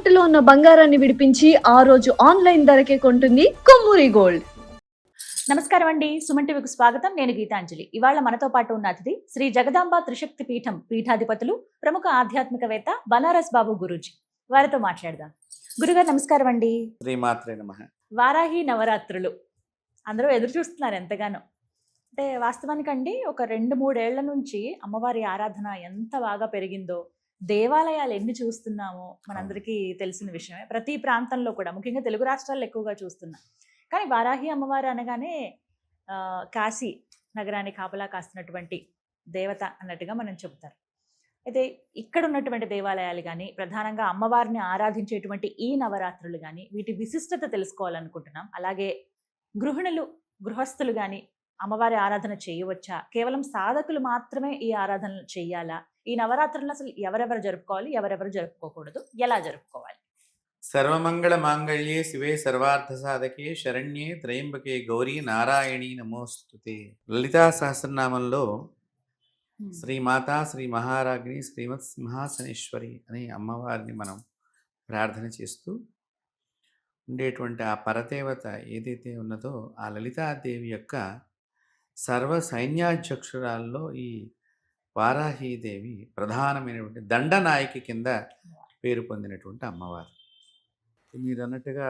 తాకట్టులో ఉన్న బంగారాన్ని విడిపించి ఆ రోజు ఆన్లైన్ ధరకే కొంటుంది కొమ్మూరి గోల్డ్. నమస్కారం అండి. సుమన్ టీవీకి స్వాగతం. నేను గీతాంజలి. ఇవాళ మనతో పాటు ఉన్న అతిథి శ్రీ జగదాంబ త్రిశక్తి పీఠం పీఠాధిపతులు, ప్రముఖ ఆధ్యాత్మికవేత్త బనారస్ బాబు గురూజీ. వారితో మాట్లాడదాం. గురుగారు నమస్కారం అండి. శ్రీమాత్రే నమః. వారాహి నవరాత్రులు అందరూ ఎదురు చూస్తున్నారు ఎంతగానో. అంటే వాస్తవానికండి ఒక 2-3 ఏళ్ల నుంచి అమ్మవారి ఆరాధన ఎంత బాగా పెరిగిందో, దేవాలయాలు ఎన్ని చూస్తున్నామో మనందరికీ తెలిసిన విషయమే. ప్రతి ప్రాంతంలో కూడా, ముఖ్యంగా తెలుగు రాష్ట్రాల్లో ఎక్కువగా చూస్తున్నాం. కానీ వారాహి అమ్మవారు అనగానే కాశీ నగరాన్ని కాపలా కాస్తున్నటువంటి దేవత అన్నట్టుగా మనం చెబుతారు. అయితే ఇక్కడ ఉన్నటువంటి దేవాలయాలు కానీ, ప్రధానంగా అమ్మవారిని ఆరాధించేటువంటి ఈ నవరాత్రులు కానీ, వీటి విశిష్టత తెలుసుకోవాలనుకుంటున్నాం. అలాగే గృహస్థులు కానీ అమ్మవారి ఆరాధన చేయవచ్చా? కేవలం సాధకులు మాత్రమే ఈ ఆరాధనలు చేయాలా? ఈ నవరాత్రులను అసలు ఎవరెవరు జరుపుకోవాలి, ఎవరెవరు జరుపుకోకూడదు, ఎలా జరుపుకోవాలి? సర్వమంగళ మాంగళ్యే శివే సర్వార్థ సాధకే శరణ్యే త్రయంబకే గౌరీ నారాయణీ నమోస్తుతే. లలితా సహస్రనామంలో శ్రీమాతా శ్రీ మహారాజ్ని శ్రీమత్ సింహాసనేశ్వరి అనే అమ్మవారిని మనం ప్రార్థన చేస్తూ ఉండేటువంటి ఆ పరదేవత ఏదైతే ఉన్నదో ఆ లలితాదేవి యొక్క సర్వ సైన్యాధ్యక్షురాల్లో ఈ వారాహీదేవి ప్రధానమైనటువంటి దండనాయకి కింద పేరు పొందినటువంటి అమ్మవారు. మీరు అన్నట్టుగా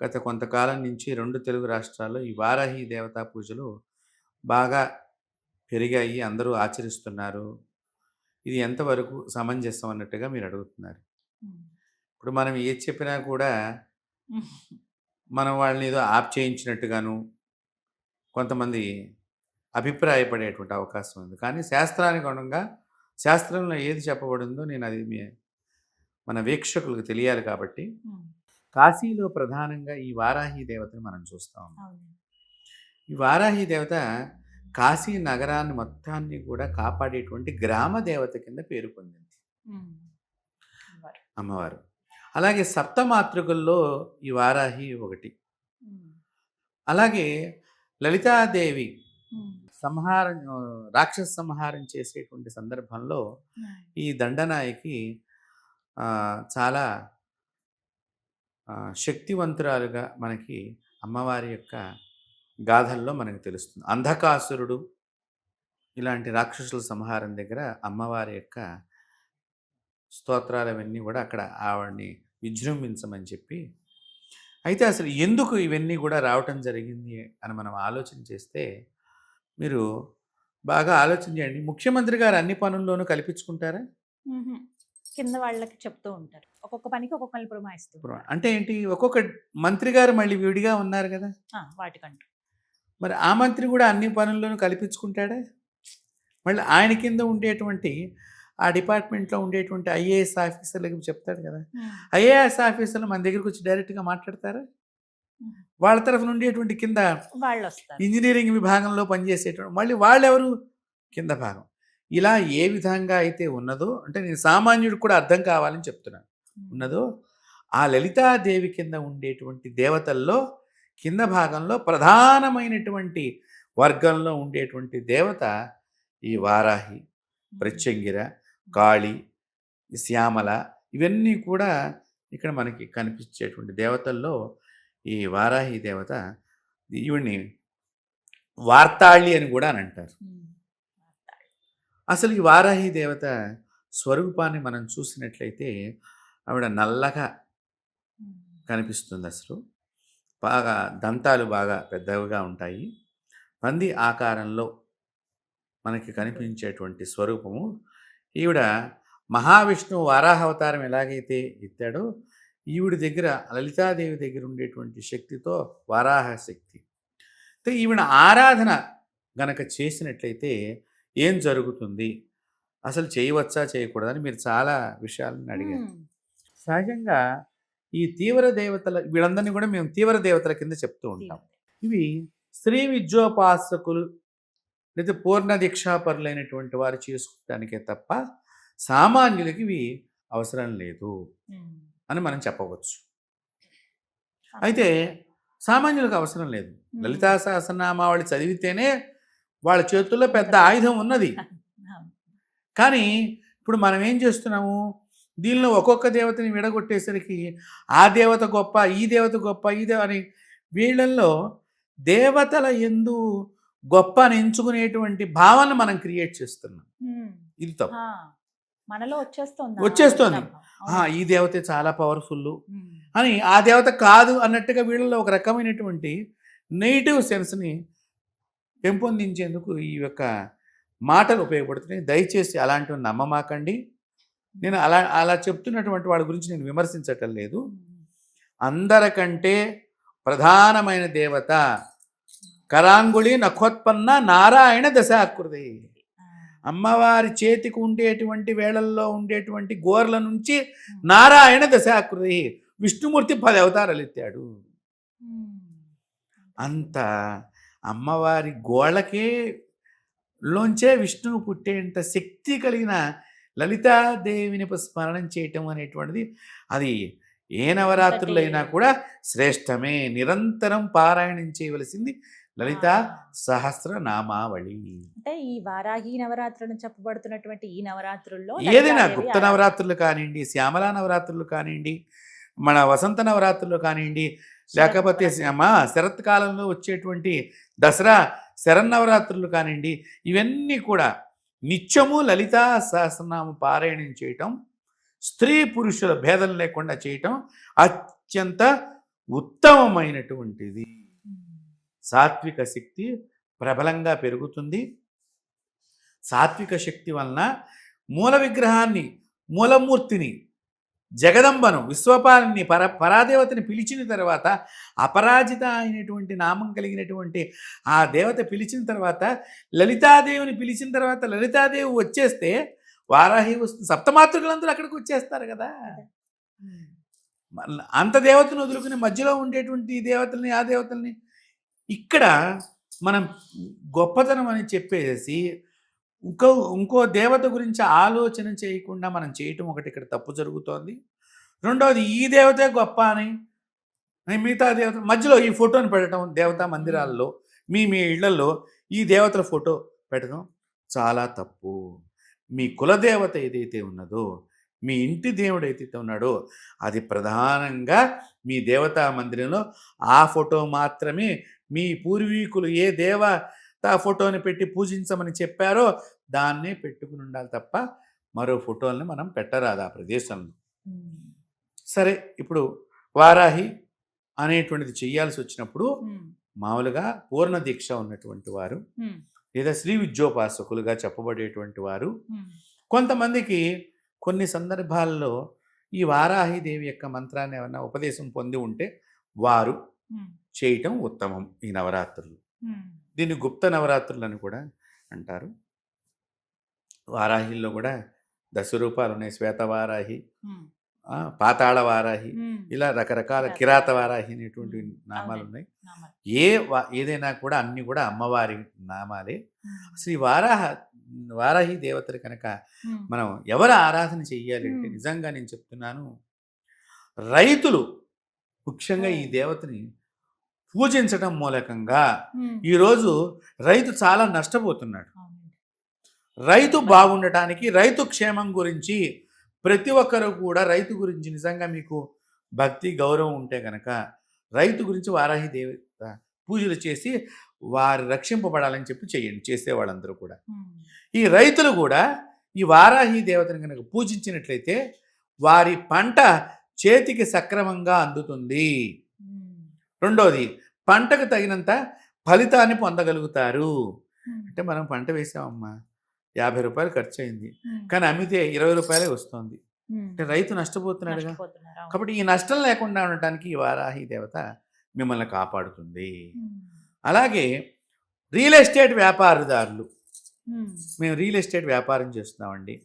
గత కొంతకాలం నుంచి 2 తెలుగు రాష్ట్రాల్లో ఈ వారాహి దేవతా పూజలు బాగా పెరిగాయి, అందరూ ఆచరిస్తున్నారు. ఇది ఎంతవరకు సమంజసం అన్నట్టుగా మీరు అడుగుతున్నారు. ఇప్పుడు మనం ఏది చెప్పినా కూడా మనం వాళ్ళని ఏదో ఆప్ చేయించినట్టుగాను కొంతమంది అభిప్రాయపడేటువంటి అవకాశం ఉంది. కానీ శాస్త్రానికి అనుగుణంగా శాస్త్రంలో ఏది చెప్పబడిందో నేను అది మన వీక్షకులకు తెలియాలి కాబట్టి కాశీలో ప్రధానంగా ఈ వారాహి దేవతను మనం చూస్తా ఉన్నాం. ఈ వారాహి దేవత కాశీ నగరాన్ని మొత్తాన్ని కూడా కాపాడేటువంటి గ్రామ దేవత కింద పేరు పొందింది అమ్మవారు. అలాగే సప్తమాతృకల్లో ఈ వారాహి ఒకటి. అలాగే లలితాదేవి రాక్షస సంహారం చేసేటువంటి సందర్భంలో ఈ దండనాయకి చాలా శక్తివంతురాలుగా మనకి అమ్మవారి యొక్క గాథల్లో మనకు తెలుస్తుంది. అంధకాసురుడు ఇలాంటి రాక్షసుల సంహారం దగ్గర అమ్మవారి యొక్క స్తోత్రాలు అవన్నీ కూడా అక్కడ ఆవిడ్ని విజృంభించమని చెప్పి. అయితే అసలు ఎందుకు ఇవన్నీ కూడా రావటం జరిగింది అని మనం ఆలోచన చేస్తే, మీరు బాగా ఆలోచన చేయండి. ముఖ్యమంత్రి గారు అన్ని పనుల్లోనూ కల్పించుకుంటారా? కింద వాళ్ళకి చెప్తూ ఉంటారు. ఒక్కొక్క పనికి ఒక్కొక్కరిని పురమాయిస్తూ. అంటే ఏంటి, ఒక్కొక్క మంత్రి గారు మళ్ళీ విడిగా ఉన్నారు కదా వాటికంటూ. మరి ఆ మంత్రి కూడా అన్ని పనుల్లోనూ కల్పించుకుంటాడా? మళ్ళీ ఆయన కింద ఉండేటువంటి ఆ డిపార్ట్మెంట్లో ఉండేటువంటి ఐఏఎస్ ఆఫీసర్లకి చెప్తాడు కదా. ఐఏఎస్ ఆఫీసర్లు మన దగ్గరికి వచ్చి డైరెక్ట్గా మాట్లాడతారా? వాళ్ళ తరఫున ఉండేటువంటి కింద వాళ్ళు వస్తారు. ఇంజనీరింగ్ విభాగంలో పనిచేసేటువంటి మళ్ళీ వాళ్ళెవరు? కింద భాగం. ఇలా ఏ విధంగా అయితే ఉన్నదో, అంటే నేను సామాన్యుడికి కూడా అర్థం కావాలని చెప్తున్నాను, ఉన్నదో ఆ లలితాదేవి కింద ఉండేటువంటి దేవతల్లో కింద భాగంలో ప్రధానమైనటువంటి వర్గంలో ఉండేటువంటి దేవత ఈ వారాహి, ప్రత్యంగిర, కాళి, శ్యామల, ఇవన్నీ కూడా ఇక్కడ మనకి కనిపించేటువంటి దేవతల్లో ఈ వారాహి దేవత. ఈవిడ్ని వార్తాళి అని కూడా అని అంటారు. అసలు ఈ వారాహి దేవత స్వరూపాన్ని మనం చూసినట్లయితే ఆవిడ నల్లగా కనిపిస్తుంది. అసలు బాగా దంతాలు బాగా పెద్దవిగా ఉంటాయి. పంది ఆకారంలో మనకి కనిపించేటువంటి స్వరూపము. ఈవిడ మహావిష్ణువు వారాహ అవతారం ఎలాగైతే ఎత్తాడో, ఈవిడ దగ్గర లలితాదేవి దగ్గర ఉండేటువంటి శక్తితో వారాహ శక్తి. ఈవిడ ఆరాధన గనక చేసినట్లయితే ఏం జరుగుతుంది, అసలు చేయవచ్చా చేయకూడదని మీరు చాలా విషయాలను అడిగారు. సహజంగా ఈ తీవ్ర దేవతల, వీళ్ళందరినీ కూడా మేము తీవ్ర దేవతల కింద చెప్తూ ఉంటాం. ఇవి స్త్రీ విద్యోపాసకులు లేదా పూర్ణ దీక్షాపరులైనటువంటి వారు చేసుకోవడానికే తప్ప సామాన్యులకి ఇవి అవసరం లేదు అని మనం చెప్పవచ్చు. అయితే సామాన్యులకు అవసరం లేదు. లలితా సహస్రనామావళి చదివితేనే వాళ్ళ చేతుల్లో పెద్ద ఆయుధం ఉన్నది. కానీ ఇప్పుడు మనం ఏం చేస్తున్నాము, దీనిలో ఒక్కొక్క దేవతని విడగొట్టేసరికి ఆ దేవత గొప్ప, ఈ దేవత గొప్ప, అని వీళ్ళల్లో దేవతల యందు గొప్ప అని ఎంచుకునేటువంటి భావన మనం క్రియేట్ చేస్తున్నాం. ఇది తప్పు. మనలో వచ్చేస్తుంది వచ్చేస్తోంది. ఈ దేవతే చాలా పవర్ఫుల్ అని, ఆ దేవత కాదు అన్నట్టుగా వీళ్ళలో ఒక రకమైనటువంటి నెగిటివ్ సెన్స్ని పెంపొందించేందుకు ఈ యొక్క మాటలు ఉపయోగపడుతున్నాయి. దయచేసి అలాంటివి నమ్మమాకండి. నేను అలా చెప్తున్నటువంటి వాడి గురించి నేను విమర్శించటం లేదు. అందరికంటే ప్రధానమైన దేవత కరాంగుళి నఖోత్పన్న నారాయణ దశాకృతి. అమ్మవారి చేతికి ఉండేటువంటి వేళల్లో ఉండేటువంటి గోర్ల నుంచి నారాయణ దశాకృతి. విష్ణుమూర్తి 10 అవతారాలు ఎత్తాడు. అంత అమ్మవారి గోళ్ళకే లోంచే విష్ణువు పుట్టేంత శక్తి కలిగిన లలితాదేవిని స్మరణం చేయటం అనేటువంటిది అది ఏ నవరాత్రులైనా కూడా శ్రేష్టమే. నిరంతరం పారాయణం చేయవలసింది లలితా సహస్రనామావళి. అంటే ఈ వారాహి నవరాత్రులను చెప్పబడుతున్నటువంటి ఈ నవరాత్రుల్లో ఏదైనా గుప్త నవరాత్రులు కానివ్వండి, శ్యామలా నవరాత్రులు కానివ్వండి, మన వసంత నవరాత్రులు కానివ్వండి, లేకపోతే శరత్కాలంలో వచ్చేటువంటి దసరా శరన్నవరాత్రులు కానివ్వండి, ఇవన్నీ కూడా నిత్యము లలితా సహస్రనామ పారాయణం చేయటం, స్త్రీ పురుషుల భేదం లేకుండా చేయటం అత్యంత ఉత్తమమైనటువంటిది. సాత్విక శక్తి ప్రబలంగా పెరుగుతుంది. సాత్విక శక్తి వలన మూల విగ్రహాన్ని, మూలమూర్తిని, జగదంబను, విశ్వపాలిని, పరాదేవతని పిలిచిన తర్వాత, అపరాజిత అయినటువంటి నామం కలిగినటువంటి ఆ దేవత పిలిచిన తర్వాత, లలితాదేవిని పిలిచిన తర్వాత లలితాదేవి వచ్చేస్తే వారాహి వస్తుంది. సప్తమాతృకులందరూ అక్కడికి వచ్చేస్తారు కదా. అంత దేవతను వదులుకుని మధ్యలో ఉండేటువంటి ఈ దేవతల్ని, ఆ దేవతల్ని ఇక్కడ మనం గొప్పతనం అని చెప్పేసి ఇంకో దేవత గురించి ఆలోచన చేయకుండా మనం చేయటం ఒకటి ఇక్కడ తప్పు జరుగుతోంది. రెండవది ఈ దేవతే గొప్ప అని మిగతా దేవత మధ్యలో ఈ ఫోటోని పెట్టడం, దేవతా మందిరాల్లో మీ ఇళ్లలో ఈ దేవతల ఫోటో పెట్టడం చాలా తప్పు. మీ కులదేవత ఏదైతే ఉన్నదో, మీ ఇంటి దేవుడు ఏదైతే ఉన్నాడో అది ప్రధానంగా మీ దేవతా మందిరంలో ఆ ఫోటో మాత్రమే. మీ పూర్వీకులు ఏ దేవతా ఫోటోని పెట్టి పూజించమని చెప్పారో దాన్నే పెట్టుకుని ఉండాలి తప్ప మరో ఫోటోల్ని మనం పెట్టరాదు ఆ ప్రదేశంలో. సరే, ఇప్పుడు వారాహి అనేటువంటిది చెయ్యాల్సి వచ్చినప్పుడు మామూలుగా పూర్ణ దీక్ష ఉన్నటువంటి వారు లేదా శ్రీ విద్యోపాసకులుగా చెప్పబడేటువంటి వారు, కొంతమందికి కొన్ని సందర్భాల్లో ఈ వారాహిదేవి యొక్క మంత్రాన్ని ఏమన్నా ఉపదేశం పొంది ఉంటే వారు చేయటం ఉత్తమం. ఈ నవరాత్రులు దీన్ని గుప్త నవరాత్రులు అని కూడా అంటారు. వారాహిల్లో కూడా 10 రూపాలు ఉన్నాయి. శ్వేతవారాహి, పాతాళ వారాహి, ఇలా రకరకాల కిరాత వారాహి అనేటువంటి నామాలు ఉన్నాయి. ఏదైనా కూడా అన్ని కూడా అమ్మవారి నామాలే. శ్రీ వారాహి దేవతలు కనుక మనం ఎవరు ఆరాధన చెయ్యాలి అంటే, నిజంగా నేను చెప్తున్నాను, రైతులు ముఖ్యంగా ఈ దేవతని పూజించడం మూలకంగా ఈరోజు రైతు చాలా నష్టపోతున్నాడు. రైతు బాగుండటానికి, రైతు క్షేమం గురించి ప్రతి ఒక్కరు కూడా రైతు గురించి నిజంగా మీకు భక్తి గౌరవం ఉంటే కనుక రైతు గురించి వారాహి దేవత పూజలు చేసి వారు రక్షింపబడాలని చెప్పి చేయండి చేసేవాళ్ళందరూ కూడా. ఈ రైతులు కూడా ఈ వారాహి దేవతను కనుక పూజించినట్లయితే వారి పంట చేతికి సక్రమంగా అందుతుంది. రెండోది, పంటకు తగినంత ఫలితాన్ని పొందగలుగుతారు. అంటే మనం పంట వేసామమ్మా, 50 రూపాయలు ఖర్చు అయింది, కానీ అమ్మితే 20 రూపాయలే వస్తుంది. అంటే రైతు నష్టపోతున్నాడుగా. కాబట్టి ఈ నష్టం లేకుండా ఉండటానికి ఈ వారాహి దేవత మిమ్మల్ని కాపాడుతుంది. అలాగే రియల్ ఎస్టేట్ వ్యాపారదారులు, మేము రియల్ ఎస్టేట్ వ్యాపారం చేస్తున్నామండి,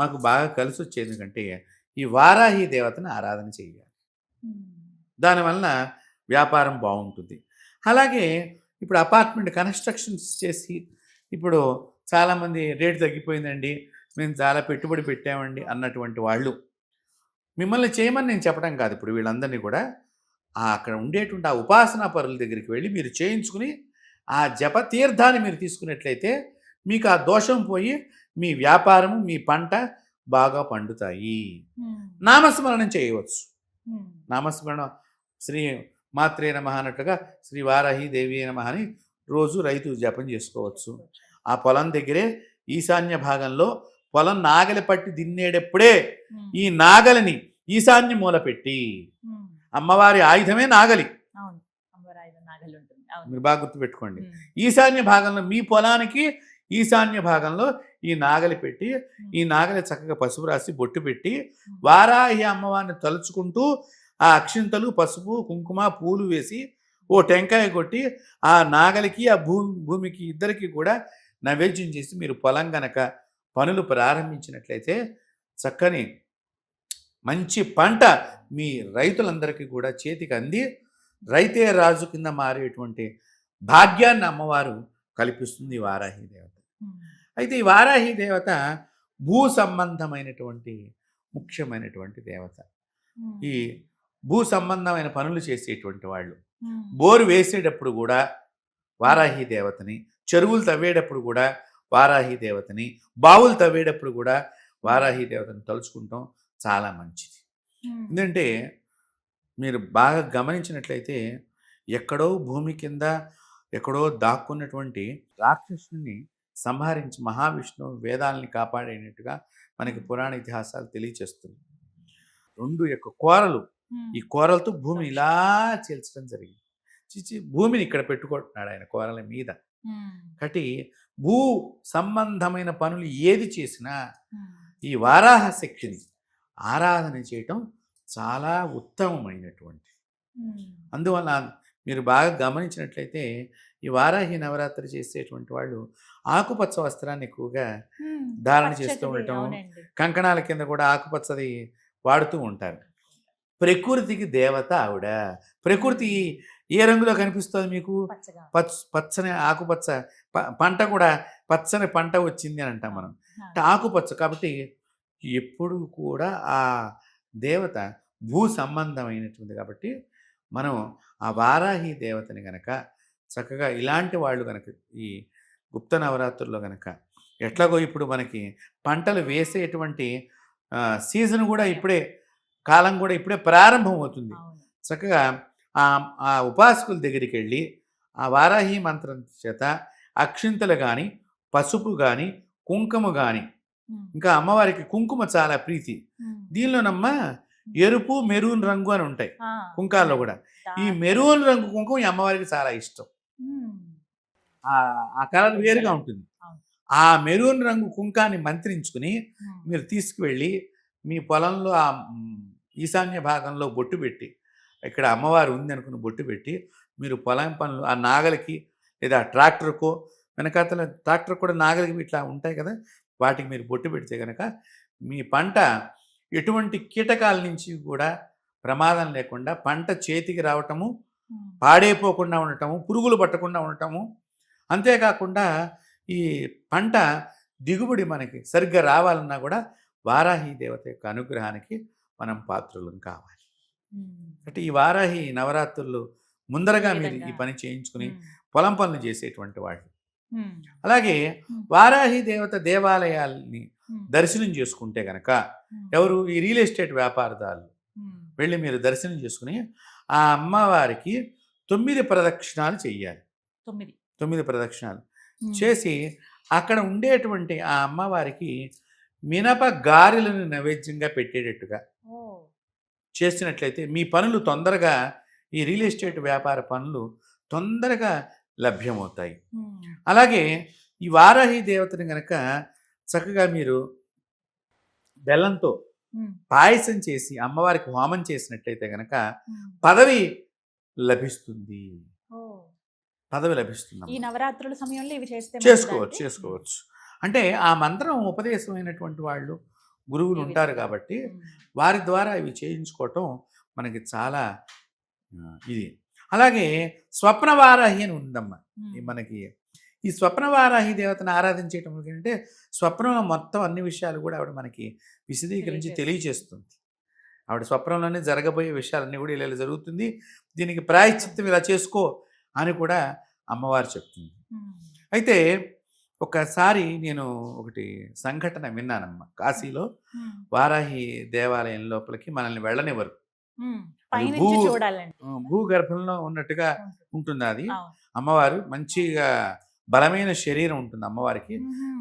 మాకు బాగా కలిసి వచ్చేది ఎందుకంటే ఈ వారాహి దేవతను ఆరాధన చేయాలి. దానివలన వ్యాపారం బాగుంటుంది. అలాగే ఇప్పుడు అపార్ట్మెంట్ కన్స్ట్రక్షన్స్ చేసి ఇప్పుడు చాలామంది రేటు తగ్గిపోయిందండి, మేము చాలా పెట్టుబడి పెట్టామండి అన్నటువంటి వాళ్ళు, మిమ్మల్ని చేయమని నేను చెప్పడం కాదు. ఇప్పుడు వీళ్ళందరినీ కూడా అక్కడ ఉండేటువంటి ఆ ఉపాసనా పరుల దగ్గరికి వెళ్ళి మీరు చేయించుకుని ఆ జప తీర్థాన్ని మీరు తీసుకున్నట్లయితే మీకు ఆ దోషం పోయి మీ వ్యాపారము, మీ పంట బాగా పండుతాయి. ఉమ్, నామస్మరణం చేయవచ్చు. ఉమ్. నామస్మరణ శ్రీ మాత్రే నమః అన్నట్టుగా శ్రీ వారాహి దేవి నమః అని రోజు రైతు జపం చేసుకోవచ్చు. ఆ పొలం దగ్గరే ఈశాన్య భాగంలో పొలం నాగలి పట్టి దిన్నేటప్పుడే ఉమ్, ఈ నాగలిని ఈశాన్య మూల పెట్టి, ఉమ్. అమ్మవారి ఆయుధమే నాగలి, అవును, అమ్మవారి నాగలి ఉంటుంది. అవును. మీరు బాగా గుర్తుపెట్టుకోండి. ఉమ్, ఈశాన్య భాగంలో మీ పొలానికి ఈశాన్య భాగంలో ఈ నాగలి పెట్టి, ఈ నాగలి చక్కగా పసుపు రాసి బొట్టు పెట్టి ఉమ్. వారాహి అమ్మవారిని తలుచుకుంటూ ఆ అక్షింతలు పసుపు కుంకుమ పూలు వేసి ఓ టెంకాయ కొట్టి ఆ నాగలికి ఆ భూమికి ఇద్దరికి కూడా నైవేద్యం చేసి మీరు పొలం గనక పనులు ప్రారంభించినట్లయితే చక్కని మంచి పంట మీ రైతులందరికీ కూడా చేతికి అంది రైతే రాజు కింద మారేటువంటి భాగ్యాన్ని అమ్మవారు కల్పిస్తుంది ఈ వారాహి దేవత. ఉమ్, అయితే ఈ వారాహి దేవత భూ సంబంధమైనటువంటి ముఖ్యమైనటువంటి దేవత. ఉమ్, ఈ భూ సంబంధమైన పనులు చేసేటువంటి వాళ్ళు ఉమ్. బోరు వేసేటప్పుడు కూడా వారాహి దేవతని, చెరువులు తవ్వేటప్పుడు కూడా వారాహి దేవతని, బావులు తవ్వేటప్పుడు కూడా వారాహి దేవతని తలుచుకుంటాం చాలా మంచిది. ఉమ్. ఎందుకంటే మీరు బాగా గమనించినట్లయితే ఎక్కడో భూమి కింద ఎక్కడో దాక్కున్నటువంటి రాక్షసుని సంహరించి మహావిష్ణువు వేదాలని కాపాడేటట్టుగా మనకి పురాణ ఇతిహాసాలు తెలియచేస్తుంది. 2 యొక్క కోరలు, ఈ కోరలతో భూమిని ఇలా చీల్చడం జరిగింది. భూమిని ఇక్కడ పెట్టుకుంటున్నాడు ఆయన కోరల మీద. ఉమ్, కాబట్టి భూ సంబంధమైన పనులు ఏది చేసినా ఉమ్. ఈ వారాహ శక్తిని ఆరాధన చేయటం చాలా ఉత్తమమైనటువంటి. ఉమ్. అందువల్ల మీరు బాగా గమనించినట్లయితే ఈ వారాహి నవరాత్రి చేసేటువంటి వాళ్ళు ఆకుపచ్చ వస్త్రాన్ని ఎక్కువగా ఉమ్. ధారణ పచ్చటిది, చేస్తూ ఉండటం, అవునండి. కంకణాల కింద కూడా ఆకుపచ్చది వాడుతూ ఉంటారు. ప్రకృతికి దేవత ఆవిడ. ప్రకృతి ఏ రంగులో కనిపిస్తుంది మీకు? పచ్చగా. పచ్చని ఆకుపచ్చ పంట కూడా పచ్చని పంట వచ్చింది అని అంటాం మనం. ఆ. అంటే ఆకుపచ్చ కాబట్టి ఎప్పుడు కూడా ఆ దేవత భూ సంబంధమైనటువంటి కాబట్టి మనం ఆ వారాహి దేవతని గనక చక్కగా ఇలాంటి వాళ్ళు గనక ఈ గుప్త నవరాత్రుల్లో గనక ఎట్లాగో ఇప్పుడు మనకి పంటలు వేసేటువంటి సీజన్ కూడా ఇప్పుడే, కాలం కూడా ఇప్పుడే ప్రారంభం అవుతుంది. అవును. చక్కగా ఆ ఉపాసకుల దగ్గరికి వెళ్ళి ఆ వారాహి మంత్రం చేత అక్షింతలు కానీ పసుపు కానీ కుంకుమ కానీ, ఉమ్. ఇంకా అమ్మవారికి కుంకుమ చాలా ప్రీతి. ఉమ్. దీనిలోనమ్మ ఎరుపు మెరూన్ రంగు అని ఉంటాయి ఆ. కుంకాల్లో కూడా. ఈ మెరూన్ రంగు కుంకుమ ఈ అమ్మవారికి చాలా ఇష్టం. ఉమ్. ఆ కలర్ వేరుగా ఉంటుంది. అవును. ఆ మెరూన్ రంగు కుంకాన్ని మంత్రించుకుని ఉమ్. మీరు తీసుకువెళ్ళి మీ పొలంలో ఆ ఈశాన్య భాగంలో బొట్టు పెట్టి, ఇక్కడ అమ్మవారు ఉంది అనుకుని బొట్టు పెట్టి మీరు పొలం పనులు ఆ నాగలికి లేదా ట్రాక్టర్కో, వెనకాతల ట్రాక్టర్ కూడా నాగలికి ఇట్లా ఉంటాయి కదా, వాటికి మీరు బొట్టు పెడితే కనుక మీ పంట ఎటువంటి కీటకాల నుంచి కూడా ప్రమాదం లేకుండా పంట చేతికి రావటము, ఉమ్. పాడైపోకుండా ఉండటము, పురుగులు పట్టకుండా ఉండటము, అంతేకాకుండా ఈ పంట దిగుబడి మనకి సరిగ్గా రావాలన్నా కూడా వారాహి దేవత యొక్క అనుగ్రహానికి మనం పాత్రులం కావాలి. ఉమ్. అంటే ఈ వారాహి నవరాత్రులు ముందరగా ఈ మీరు విధంగా. ఈ పని చేయించుకుని ఉమ్. పొలం పనులు చేసేటువంటి వాళ్ళు. ఉమ్. అలాగే ఉమ్. వారాహి దేవత దేవాలయాల్ని ఉమ్. దర్శనం చేసుకుంటే కనుక ఉమ్. ఎవరు? ఈ రియల్ ఎస్టేట్ వ్యాపారదారులు ఉమ్. వెళ్ళి మీరు దర్శనం చేసుకుని ఆ అమ్మవారికి 9 ప్రదక్షిణాలు చెయ్యాలి. 9 ప్రదక్షిణాలు ఉమ్. చేసి అక్కడ ఉండేటువంటి ఆ అమ్మవారికి మినప గారెలను నైవేద్యంగా పెట్టేటట్టుగా ఓ. చేసినట్లయితే మీ పనులు తొందరగా, ఈ రియల్ ఎస్టేట్ వ్యాపార పనులు తొందరగా లభ్యమవుతాయి. ఉమ్. అలాగే ఈ వారాహి దేవతని గనక చక్కగా మీరు బెల్లంతో ఉమ్. పాయసం చేసి అమ్మవారికి హోమం చేసినట్లయితే గనక ఉమ్. పదవి లభిస్తుంది. ఓ. పదవి ఈ లభిస్తుంది. నవరాత్రుల సమయంలో ఇవి చేస్తే చేసుకోవచ్చు మంచిదా అండి? చేసుకోవచ్చు. అంటే ఆ మంత్రం ఉపదేశమైనటువంటి వాళ్ళు గురువులు ఈ ఉంటారు విధంగా. కాబట్టి ఉమ్. వారి ద్వారా ఇవి చేయించుకోవటం మనకి చాలా ఇది. అలాగే స్వప్నవారాహి అని ఉందమ్మా. ఉమ్. మనకి ఈ స్వప్నవారాహి దేవతను ఆరాధించేయటం ఏంటంటే స్వప్నంలో మొత్తం అన్ని విషయాలు కూడా ఆవిడ మనకి విశదీకరించి తెలియజేస్తుంది. ఆవిడ స్వప్నంలోనే జరగబోయే విషయాలన్నీ కూడా ఇలా జరుగుతుంది, దీనికి ప్రాయశ్చిత్తం ఇలా చేసుకో అని కూడా అమ్మవారు చెప్తుంది. ఉమ్. అయితే ఒకసారి నేను ఒకటి సంఘటన విన్నానమ్మా. కాశీలో వారాహి దేవాలయం లోపలికి మనల్ని వెళ్ళనివ్వరు. అది పైనుంచి చూడాలండి. భూగర్భంలో ఉన్నట్టుగా ఉంటుంది. ఉంటుంది అది. అవును. అమ్మవారు మంచిగా బలమైన శరీరం ఉంటుంది అమ్మవారికి.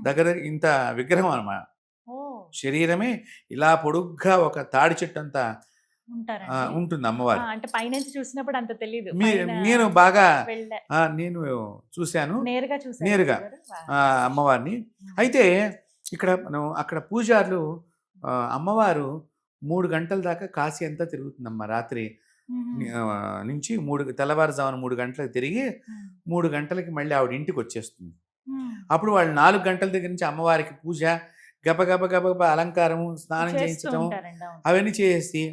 దగ్గర దగ్గర ఇంత విగ్రహం అన్నమాట. ఓ శరీరమే ఇలా పొడుగ్గా ఒక తాడి చెట్టు అంతా ఉంటారండి. ఉంటుంది అమ్మవారు. అంటే పైనుంచి చూసినప్పుడు అంత తెలియదు. నేను బాగా వెళ్ళా నేను చూశాను నేరుగా చూసారు నేరుగా గారు? అమ్మవారిని. అయితే ఇక్కడ మనం అక్కడ పూజారులు అమ్మవారు 3 గంటల దాకా కాశీ అంతా తిరుగుతుందమ్మా. రాత్రి నుంచి తెల్లవారుజామున 3 గంటలకు తిరిగి 3 గంటలకి మళ్ళీ ఆవిడ ఇంటికి వచ్చేస్తుంది. అప్పుడు వాళ్ళు 4 గంటల దగ్గర నుంచి అమ్మవారికి పూజ గబగబ గబగబ అలంకారము స్నానం చేస్తూ చేయించడం ఉంటారండి. అవును. అవన్నీ చేసి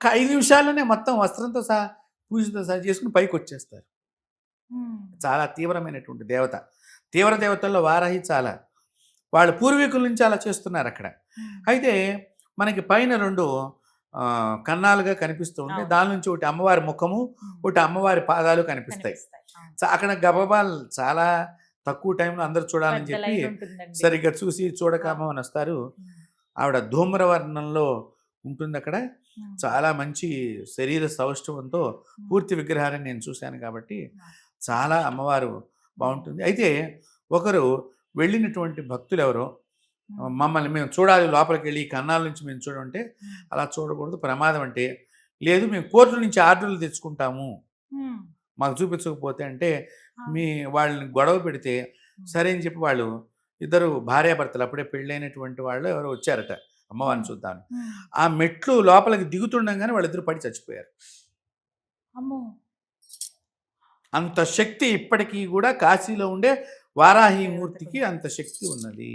5 నిమిషాల్లోనే మొత్తం వస్త్రంతో సహా పూజతో సహా చేసుకుని పైకి వచ్చేస్తారు. చాలా తీవ్రమైనటువంటి దేవత. తీవ్ర దేవతల్లో వారాహి చాలా. వాళ్ళ పూర్వీకుల నుంచి అలా చేస్తున్నారు అక్కడ. అయితే మనకి పైన 2 కన్నాలుగా కనిపిస్తూ ఉంటాయి. అవును. దాని నుంచి ఒకటి అమ్మవారి ముఖము, ఒకటి అమ్మవారి పాదాలు కనిపిస్తాయి. అవును. అక్కడ గబబాల్ చాలా తక్కువ టైంలో అందరూ చూడాలని పెద్ద చెప్పి లైన్ ఉంటుందండి. సరిగ్గా చూసి చూడకామని వస్తారు. ఆవిడ ధూమ్రవర్ణంలో ఉంటుంది అక్కడ. చాలా మంచి శరీర సౌష్ఠవంతో పూర్తి విగ్రహాన్ని నేను చూశాను కాబట్టి చాలా అమ్మవారు బాగుంటుంది. అయితే ఒకరు వెళ్ళినటువంటి భక్తులు ఎవరో మమ్మల్ని మేము చూడాలి లోపలికి వెళ్ళి కన్నాల నుంచి మేము చూడంటే అలా చూడకూడదు, ప్రమాదం అంటే లేదు మేము కోర్టు నుంచి ఆర్డర్లు తెచ్చుకుంటాము మాకు చూపించకపోతే అంటే వాళ్ళని గొడవ పెడితే సరే అని చెప్పి వాళ్ళు ఇద్దరు భార్యాభర్తలు అప్పుడే పెళ్ళైనటువంటి వాళ్ళు ఎవరో వచ్చారట అమ్మవారిని చూద్దామని. ఆ మెట్లు లోపలికి దిగుతుండగానే వాళ్ళిద్దరు పడి చచ్చిపోయారు. అంత శక్తి ఇప్పటికీ కూడా కాశీలో ఉండే వారాహి మూర్తికి అంత శక్తి ఉన్నది.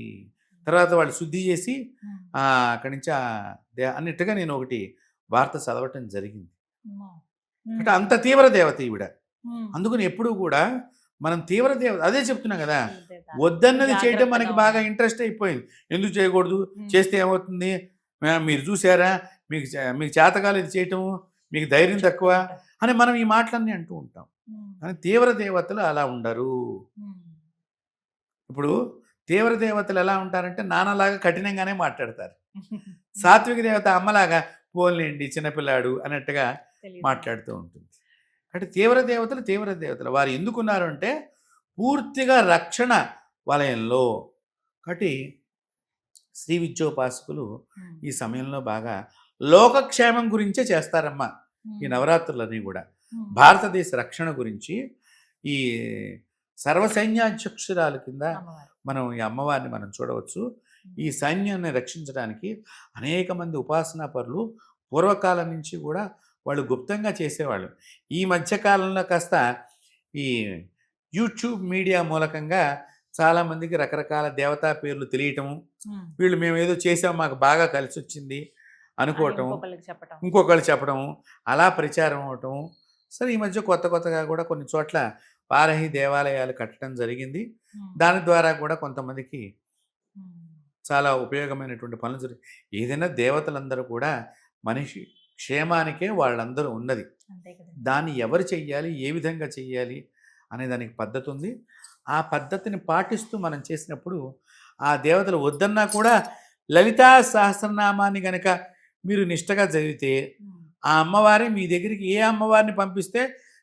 తర్వాత వాళ్ళు శుద్ధి చేసి అక్కడి నుంచి అన్నట్టుగా నేను ఒకటి వార్త చదవటం జరిగింది. అంటే అంత తీవ్ర దేవత ఈవిడ. అందుకని ఎప్పుడు కూడా మనం తీవ్ర దేవత అదే చెప్తున్నాం కదా, వద్దన్నది చేయటం మనకి బాగా ఇంట్రెస్ట్ అయిపోయింది. ఎందుకు చేయకూడదు, చేస్తే ఏమవుతుంది, మీరు చూసారా, మీకు చేతకాలు ఇది చేయటము, మీకు ధైర్యం తక్కువ అని మనం ఈ మాటలన్నీ అంటూ ఉంటాం. కానీ తీవ్ర దేవతలు అలా ఉండరు. ఇప్పుడు తీవ్ర దేవతలు ఎలా ఉంటారంటే నాన్నలాగా కఠినంగానే మాట్లాడతారు. సాత్విక దేవత అమ్మలాగా పోన్లేండి చిన్నపిల్లాడు అన్నట్టుగా మాట్లాడుతూ ఉంటుంది. అంటే తీవ్ర దేవతలు వారు ఎందుకున్నారు అంటే పూర్తిగా రక్షణ వలయంలో. కాబట్టి శ్రీ విద్యోపాసకులు ఈ సమయంలో బాగా లోకక్షేమం గురించే చేస్తారమ్మా ఈ నవరాత్రులన్నీ కూడా. భారతదేశ రక్షణ గురించి ఈ సర్వసైన్యాధ్యక్షురాలు కింద మనం ఈ అమ్మవారిని మనం చూడవచ్చు. ఈ సైన్యాన్ని రక్షించడానికి అనేక మంది ఉపాసనా పరులు పూర్వకాలం నుంచి కూడా వాళ్ళు గుప్తంగా చేసేవాళ్ళు. ఈ మధ్యకాలంలో కాస్త ఈ యూట్యూబ్ మీడియా మూలకంగా చాలామందికి రకరకాల దేవతా పేర్లు తెలియటము, వీళ్ళు మేము ఏదో చేసాం మాకు బాగా కలిసి వచ్చింది అనుకోవటం, ఇంకొకళ్ళు చెప్పడము, అలా ప్రచారం అవటం. సరే ఈ మధ్య కొత్తగా కూడా కొన్ని చోట్ల వారాహి దేవాలయాలు కట్టడం జరిగింది. దాని ద్వారా కూడా కొంతమందికి చాలా ఉపయోగమైనటువంటి పనులు జరుగుతాయి. ఏదైనా దేవతలందరూ కూడా మనిషి క్షేమానికే వాళ్ళందరూ ఉన్నది. దాన్ని ఎవరు చెయ్యాలి, ఏ విధంగా చెయ్యాలి అనే దానికి పద్ధతి ఉంది. ఆ పద్ధతిని పాటిస్తూ మనం చేసినప్పుడు ఆ దేవతలు వద్దన్నా కూడా లలితా సహస్రనామాన్ని గనక మీరు నిష్టగా చదివితే ఆ అమ్మవారి మీ దగ్గరికి ఏ అమ్మవారిని పంపిస్తే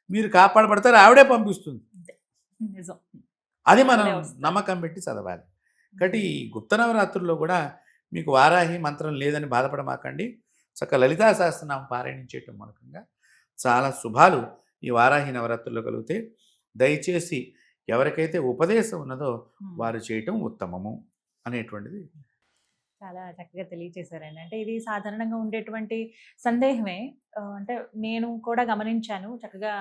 మీరు కాపాడబడతారు, ఆవిడే పంపిస్తుంది. అది మనం నమ్మకం పెట్టి చదవాలి. కాబట్టి ఈ గుప్త నవరాత్రుల్లో కూడా మీకు వారాహి మంత్రం లేదని బాధపడమాకండి. చక్క లలితా సహస్రనామం పారాయణం చేయటం మూలకంగా చాలా శుభాలు ఈ వారాహి నవరాత్రుల్లో కలిగితే దయచేసి ఎవరికైతే ఉపదేశం ఉన్నదో వారు చేయటం ఉత్తమము అనేటువంటిది చాలా చక్కగా తెలియచేశారండి. అంటే ఇది సాధారణంగా ఉండేటువంటి సందేహమే. అంటే నేను కూడా గమనించాను. చక్కగా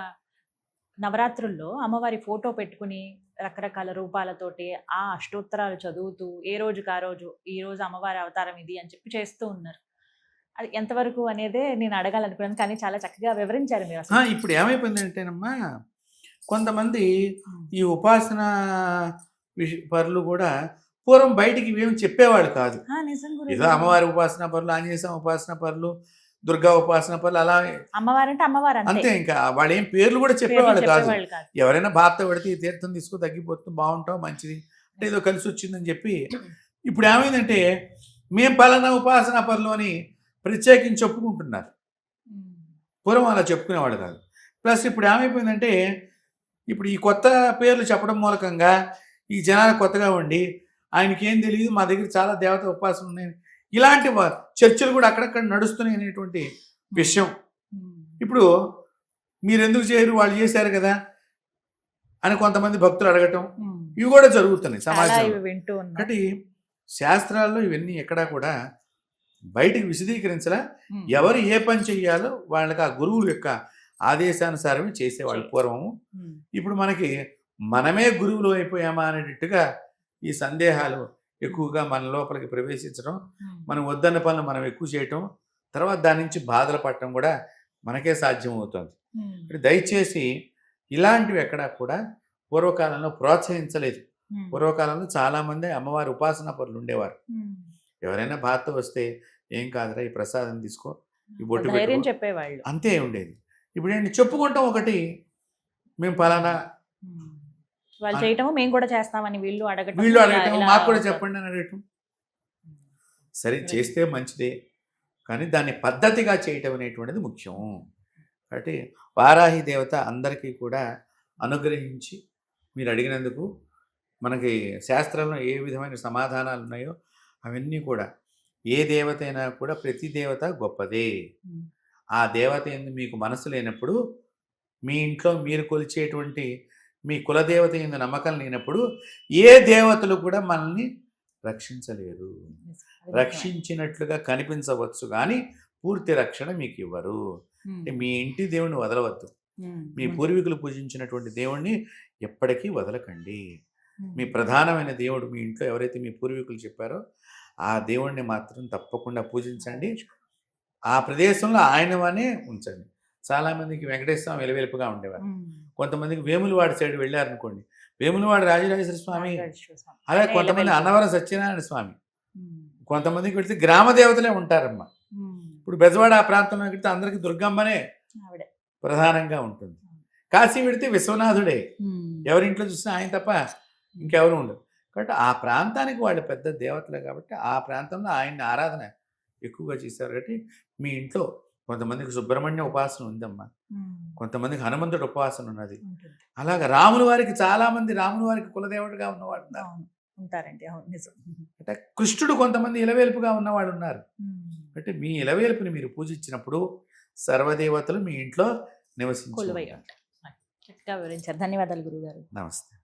నవరాత్రుల్లో అమ్మవారి ఫోటో పెట్టుకుని రకరకాల రూపాలతోటి ఆ అష్టోత్తరాలు చదువుతూ ఏ రోజుకి ఆ రోజు ఈ రోజు అమ్మవారి అవతారం ఇది అని చెప్పి చేస్తూ ఉన్నారు. అది ఎంతవరకు అనేదే నేను అడగాలనుకున్నాను, కానీ చాలా చక్కగా వివరించారు మీరు. ఇప్పుడు ఏమైపోయిందంటేనమ్మా, కొంతమంది ఈ ఉపాసన పరులు కూడా పూర్వం బయటికి ఇవేమి చెప్పేవాళ్ళు కాదు. ఏదో అమ్మవారి ఉపాసన పరులు, ఆంజనేయ ఉపాసన పరులు, దుర్గా ఉపాసన పరులు అలా అమ్మవారంటే అమ్మవారు అంతే. ఇంకా వాళ్ళు ఏం పేర్లు కూడా చెప్పేవాళ్ళు కాదు. ఎవరైనా బాధతో పెడితే ఈ తీర్థం తీసుకుని తగ్గిపోతుంది, బాగుంటావు, మంచిది అంటే ఏదో కలిసి వచ్చిందని చెప్పి ఇప్పుడు ఏమైందంటే మేము పలానా ఉపాసనా పనులు అని ప్రత్యేకించి చెప్పుకుంటున్నారు. పూర్వం అలా చెప్పుకునేవాడు కాదు. ప్లస్ ఇప్పుడు ఏమైపోయిందంటే ఇప్పుడు ఈ కొత్త పేర్లు చెప్పడం మూలకంగా ఈ జనాలు కొత్తగా ఉండి ఆయనకి ఏం తెలియదు, మా దగ్గర చాలా దేవత ఉపాసన ఉన్నాయి, ఇలాంటి చర్చలు కూడా అక్కడక్కడ నడుస్తున్నాయి అనేటువంటి విషయం. ఇప్పుడు మీరు ఎందుకు చేయరు, వాళ్ళు చేశారు కదా అని కొంతమంది భక్తులు అడగటం, ఇవి కూడా జరుగుతున్నాయి సమాజంలో. కాబట్టి శాస్త్రాల్లో ఇవన్నీ ఎక్కడా కూడా బయటికి విశదీకరించలా. ఎవరు ఏ పని చెయ్యాలో వాళ్ళకి ఆ గురువుల యొక్క ఆదేశానుసారమే చేసేవాళ్ళు పూర్వము. ఇప్పుడు మనకి మనమే గురువులు అయిపోయామా అనేటట్టుగా ఈ సందేహాలు ఎక్కువగా మన లోపలికి ప్రవేశించడం, మనం వద్దన్న పనులు మనం ఎక్కువ చేయటం, తర్వాత దాని నుంచి బాధలు పడటం కూడా మనకే సాధ్యమవుతుంది. దయచేసి ఇలాంటివి ఎక్కడా కూడా పూర్వకాలంలో ప్రోత్సహించలేదు. పూర్వకాలంలో చాలామంది అమ్మవారి ఉపాసనా పరులు ఉండేవారు. ఎవరైనా బాధ వస్తే ఏం కాదురా, ఈ ప్రసాదం తీసుకో, ఈ బొట్టు పెట్టుకో, చెప్పేవాళ్ళు, అంతే ఉండేది. ఇప్పుడు ఏంటి చెప్పుకుంటాం ఒకటి, మేము పలానా వాళ్ళు చేయటము మేము కూడా చేస్తామని వీళ్ళు అడగటం, మాకు కూడా చెప్పండి అని అడగటం. సరే చేస్తే మంచిదే, కానీ దాన్ని పద్ధతిగా చేయటం అనేటువంటిది ముఖ్యం. కాబట్టి వారాహి దేవత అందరికీ కూడా అనుగ్రహించి మీరు అడిగినందుకు మనకి శాస్త్రంలో ఏ విధమైన సమాధానాలు ఉన్నాయో అవన్నీ కూడా, ఏ దేవత అయినా కూడా ప్రతి దేవత గొప్పదే. ఆ దేవత ఎందు మీకు మనసు లేనప్పుడు, మీ ఇంట్లో మీరు కొలిచేటువంటి మీ కులదేవత ఎందు నమ్మకం లేనప్పుడు ఏ దేవతలు కూడా మనల్ని రక్షించలేరు. రక్షించినట్లుగా కనిపించవచ్చు కానీ పూర్తి రక్షణ మీకు ఇవ్వరు. మీ ఇంటి దేవుణ్ణి వదలవద్దు. మీ పూర్వీకులు పూజించినటువంటి దేవుణ్ణి ఎప్పటికీ వదలకండి. మీ ప్రధానమైన దేవుడు మీ ఇంట్లో ఎవరైతే మీ పూర్వీకులు చెప్పారో ఆ దేవుణ్ణి మాత్రం తప్పకుండా పూజించండి. ఆ ప్రదేశంలో ఆయనవనే ఉంచండి. చాలామందికి వెంకటేశ్వర స్వామి వెలువెలుపుగా ఉండేవారు. కొంతమందికి వేములవాడ సైడ్ వెళ్ళారనుకోండి, వేములవాడ రాజరాజేశ్వర స్వామి, అలాగే కొంతమంది అన్నవరం సత్యనారాయణ స్వామి, కొంతమందికి వెళితే గ్రామ దేవతలే ఉంటారమ్మా. ఇప్పుడు బెజవాడ ఆ ప్రాంతంలో వెళితే అందరికీ దుర్గమ్మనే ప్రధానంగా ఉంటుంది. కాశీ వెళితే విశ్వనాథుడే, ఎవరింట్లో చూసినా ఆయన తప్ప ఇంకెవరు ఉండరు. కాబట్టి ఆ ప్రాంతానికి వాళ్ళు పెద్ద దేవతలే కాబట్టి ఆ ప్రాంతంలో ఆయన్ని ఆరాధన ఎక్కువగా చేశారు. కాబట్టి మీ ఇంట్లో కొంతమందికి సుబ్రహ్మణ్య ఉపాసన ఉందమ్మా, కొంతమందికి హనుమంతుడు ఉపాసన ఉన్నది. అలాగా రాముల వారికి చాలామంది రాముల వారికి కులదేవుడిగా ఉన్నవాడు ఉంటారండి. అంటే కృష్ణుడు కొంతమంది ఇలవేల్పుగా ఉన్నవాడు ఉన్నారు. అంటే మీ ఇలవేల్పుని మీరు పూజించినప్పుడు సర్వదేవతలు మీ ఇంట్లో నివసించారు. చక్కగా వివరించారు. ధన్యవాదాలు గురుగారు. నమస్తే.